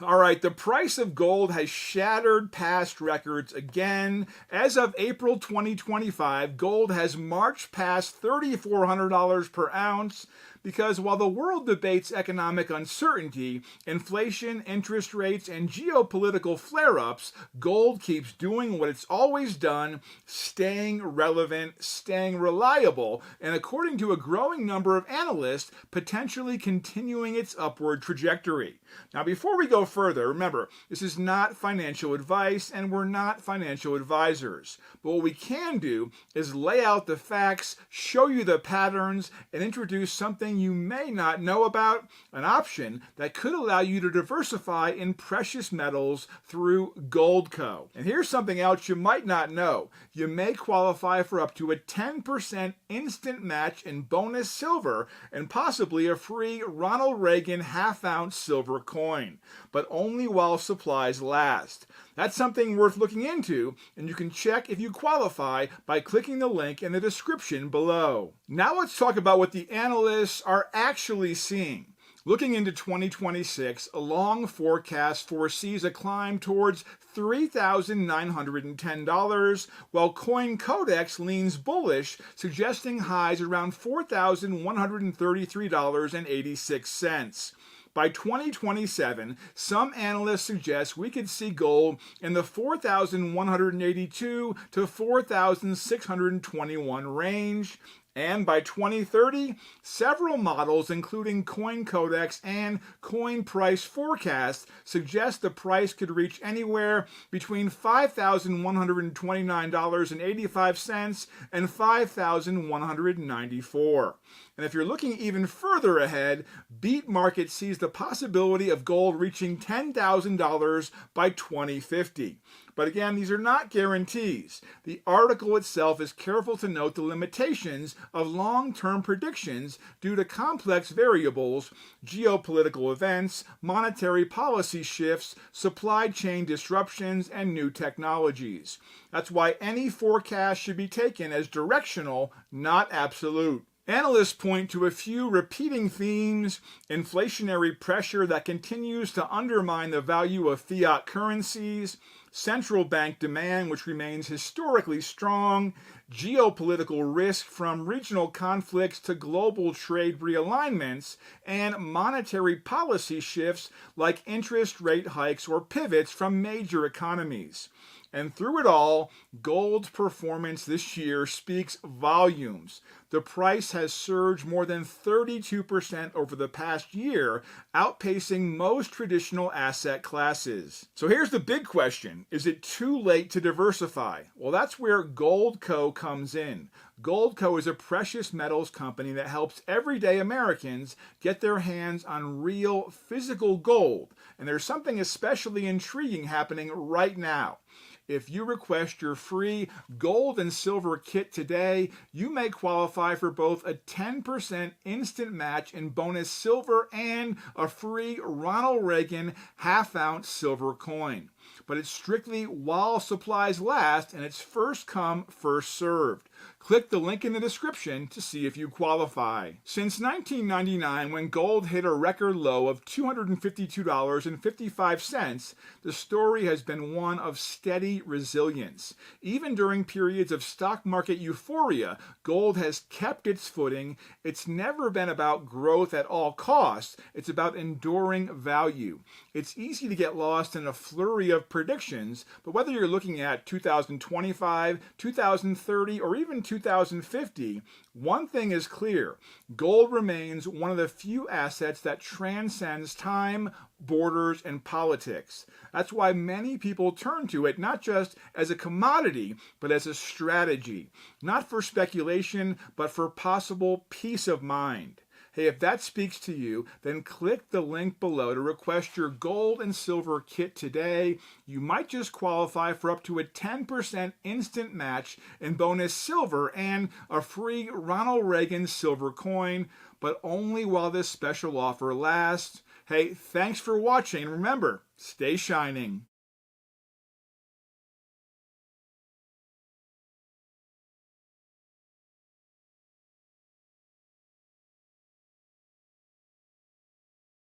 All right, the price of gold has shattered past records again. As of April 2025, gold has marched past $3,400 per ounce because while the world debates economic uncertainty, inflation, interest rates, and geopolitical flare ups, gold keeps doing what it's always done, staying relevant, staying reliable, and according to a growing number of analysts, potentially continuing its upward trajectory. Now, before we go further, remember, this is not financial advice and we're not financial advisors. But what we can do is lay out the facts, show you the patterns, and introduce something you may not know about, an option that could allow you to diversify in precious metals through Goldco. And here's something else you might not know. You may qualify for up to a 10% instant match in bonus silver and possibly a free Ronald Reagan half-ounce silver coin, but only while supplies last. That's something worth looking into, and you can check if you qualify by clicking the link in the description below. Now let's talk about what the analysts are actually seeing. Looking into 2026, a long forecast foresees a climb towards $3,910, while CoinCodex leans bullish, suggesting highs around $4,133.86. By 2027, some analysts suggest we could see gold in the 4,182 to 4,621 range. And by 2030, several models, including CoinCodex and Coin Price Forecasts, suggest the price could reach anywhere between $5,129.85 and $5,194. And if you're looking even further ahead, Beat Market sees the possibility of gold reaching $10,000 by 2050. But again, these are not guarantees. The article itself is careful to note the limitations of long-term predictions due to complex variables, geopolitical events, monetary policy shifts, supply chain disruptions, and new technologies. That's why any forecast should be taken as directional, not absolute. Analysts point to a few repeating themes: inflationary pressure that continues to undermine the value of fiat currencies, central bank demand which remains historically strong, geopolitical risk from regional conflicts to global trade realignments, and monetary policy shifts like interest rate hikes or pivots from major economies. And through it all, gold's performance this year speaks volumes. The price has surged more than 32% over the past year, outpacing most traditional asset classes. So here's the big question. Is it too late to diversify? Well, that's where Goldco comes in. Goldco is a precious metals company that helps everyday Americans get their hands on real physical gold. And there's something especially intriguing happening right now. If you request your free gold and silver kit today, you may qualify for both a 10% instant match in bonus silver and a free Ronald Reagan half-ounce silver coin. But it's strictly while supplies last, and it's first come, first served. Click the link in the description to see if you qualify. Since 1999, when gold hit a record low of $252.55, the story has been one of steady resilience. Even during periods of stock market euphoria, gold has kept its footing. It's never been about growth at all costs. It's about enduring value. It's easy to get lost in a flurry of predictions, but whether you're looking at 2025, 2030, or even 2050, one thing is clear: gold remains one of the few assets that transcends time, borders, and politics. That's why many people turn to it not just as a commodity, but as a strategy. Not for speculation, but for possible peace of mind. Hey, if that speaks to you, then click the link below to request your gold and silver kit today. You might just qualify for up to a 10% instant match in bonus silver and a free Ronald Reagan silver coin, but only while this special offer lasts. Hey, thanks for watching, and remember, stay shining.